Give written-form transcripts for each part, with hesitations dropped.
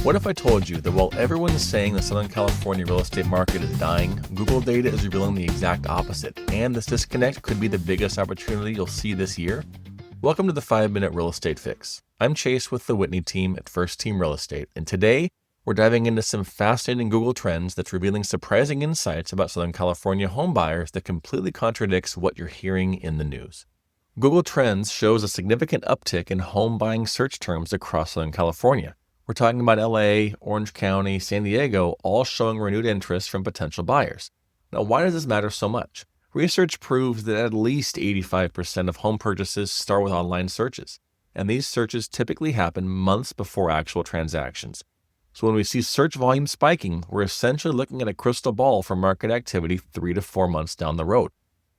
What if I told you that while everyone's saying the Southern California real estate market is dying, Google data is revealing the exact opposite, and this disconnect could be the biggest opportunity you'll see this year? Welcome to the 5-Minute Real Estate Fix. I'm Chase with the Whitney team at First Team Real Estate, and today we're diving into some fascinating Google trends that's revealing surprising insights about Southern California home buyers that completely contradicts what you're hearing in the news. Google Trends shows a significant uptick in home buying search terms across Southern California. We're talking about LA, Orange County, San Diego, all showing renewed interest from potential buyers. Now, why does this matter so much? Research proves that at least 85% of home purchases start with online searches, and these searches typically happen months before actual transactions. So when we see search volume spiking, we're essentially looking at a crystal ball for market activity 3 to 4 months down the road.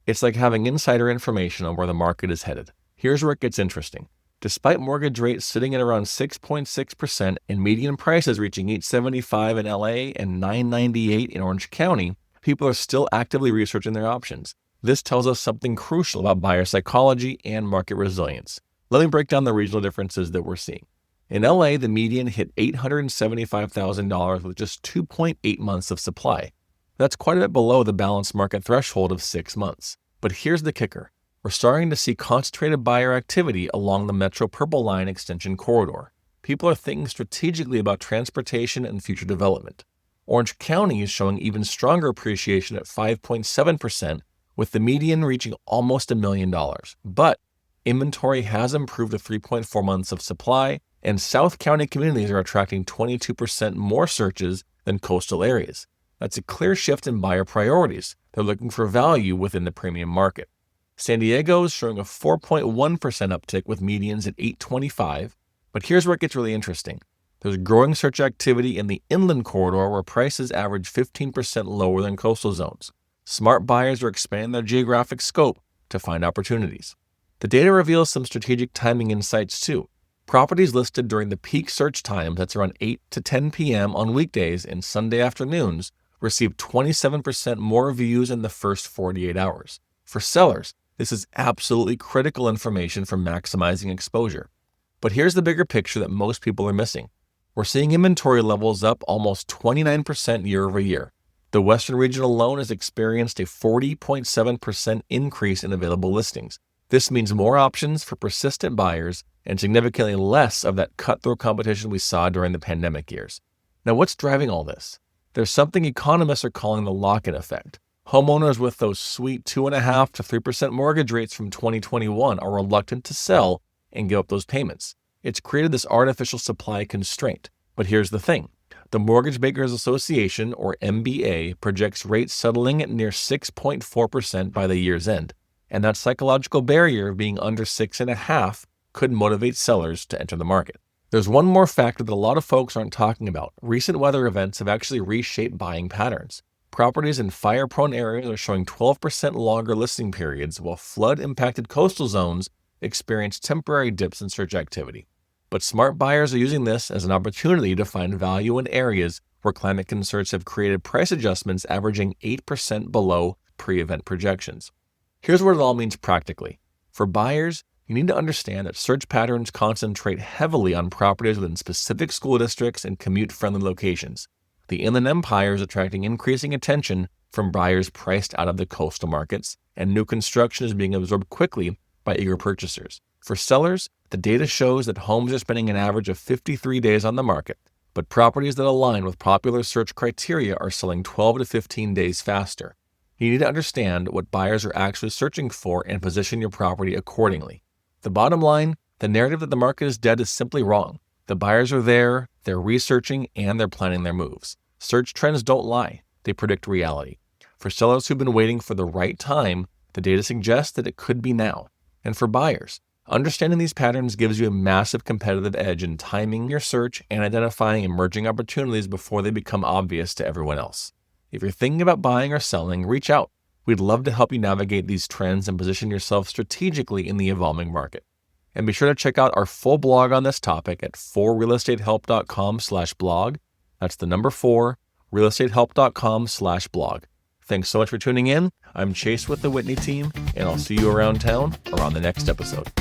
It's like having insider information on where the market is headed. Here's where it gets interesting. Despite mortgage rates sitting at around 6.6% and median prices reaching $875 in LA and $998 in Orange County, people are still actively researching their options. This tells us something crucial about buyer psychology and market resilience. Let me break down the regional differences that we're seeing. In LA, the median hit $875,000 with just 2.8 months of supply. That's quite a bit below the balanced market threshold of 6 months. But here's the kicker. We're starting to see concentrated buyer activity along the Metro Purple Line extension corridor. People are thinking strategically about transportation and future development. Orange County is showing even stronger appreciation at 5.7%, with the median reaching almost $1 million. But inventory has improved to 3.4 months of supply, and South County communities are attracting 22% more searches than coastal areas. That's a clear shift in buyer priorities. They're looking for value within the premium market. San Diego is showing a 4.1% uptick with medians at 825, but here's where it gets really interesting. There's growing search activity in the inland corridor where prices average 15% lower than coastal zones. Smart buyers are expanding their geographic scope to find opportunities. The data reveals some strategic timing insights too. Properties listed during the peak search time, that's around 8 to 10 p.m. on weekdays and Sunday afternoons, received 27% more views in the first 48 hours. For sellers, this is absolutely critical information for maximizing exposure. But here's the bigger picture that most people are missing. We're seeing inventory levels up almost 29% year over year. The Western region alone has experienced a 40.7% increase in available listings. This means more options for persistent buyers and significantly less of that cutthroat competition we saw during the pandemic years. Now, what's driving all this? There's something economists are calling the lock-in effect. Homeowners with those sweet 2.5% to 3% mortgage rates from 2021 are reluctant to sell and give up those payments. It's created this artificial supply constraint. But here's the thing. The Mortgage Bankers Association, or MBA, projects rates settling at near 6.4% by the year's end. And that psychological barrier of being under 6.5% could motivate sellers to enter the market. There's one more factor that a lot of folks aren't talking about. Recent weather events have actually reshaped buying patterns. Properties in fire-prone areas are showing 12% longer listing periods, while flood-impacted coastal zones experience temporary dips in search activity. But smart buyers are using this as an opportunity to find value in areas where climate concerns have created price adjustments averaging 8% below pre-event projections. Here's what it all means practically. For buyers, you need to understand that search patterns concentrate heavily on properties within specific school districts and commute-friendly locations. The Inland Empire is attracting increasing attention from buyers priced out of the coastal markets, and new construction is being absorbed quickly by eager purchasers. For sellers, the data shows that homes are spending an average of 53 days on the market, but properties that align with popular search criteria are selling 12 to 15 days faster. You need to understand what buyers are actually searching for and position your property accordingly. The bottom line, the narrative that the market is dead is simply wrong. The buyers are there, they're researching, and they're planning their moves. Search trends don't lie, they predict reality. For sellers who've been waiting for the right time, the data suggests that it could be now. And for buyers, understanding these patterns gives you a massive competitive edge in timing your search and identifying emerging opportunities before they become obvious to everyone else. If you're thinking about buying or selling, reach out. We'd love to help you navigate these trends and position yourself strategically in the evolving market. And be sure to check out our full blog on this topic at 4realestatehelp.com/blog. That's the number 4, realestatehelp.com/blog. Thanks so much for tuning in. I'm Chase with the Whitney team, and I'll see you around town or on the next episode.